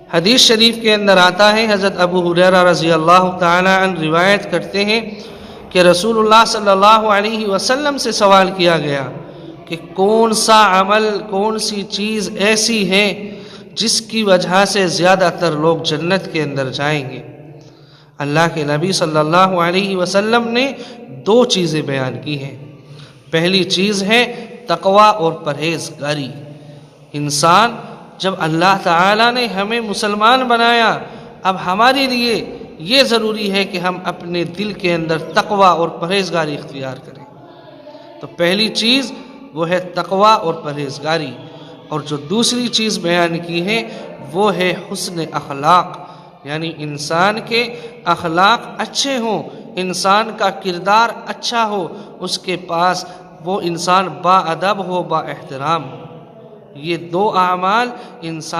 हदीस शरीफ के अंदर आता है, हज़रत अबू हुरैरा रज़ी अल्लाह ताला अन्हु रिवायत करते हैं कि रसूलुल्लाह सल्लल्लाहु अलैहि वसल्लम से सवाल किया गया कि कौन सा अमल, कौन सी चीज़ ऐसी है जिसकी वजह से ज़्यादातर लोग जन्नत के अंदर जाएंगे। अल्लाह के नबी सल्लल्लाहु अलैहि वसल्लम ने दो चीज़ें बयान की हैं। पहली चीज़ है तक़वा और परहेज़गारी। इंसान, जब अल्लाह ताला ने हमें मुसलमान बनाया, अब हमारे लिए ये ज़रूरी है कि हम अपने दिल के अंदर तक़वा और परहेज़गारी इख्तियार करें। तो पहली चीज़ वो है तक़वा और परहेज़गारी। और जो दूसरी चीज़ बयान की है वो है हुस्न अखलाक, यानी इंसान के अखलाक अच्छे हों, इंसान का किरदार अच्छा हो, उसके पास वो इंसान बाअदब हो, बाएहतराम हो। ये दो आमाल इंसान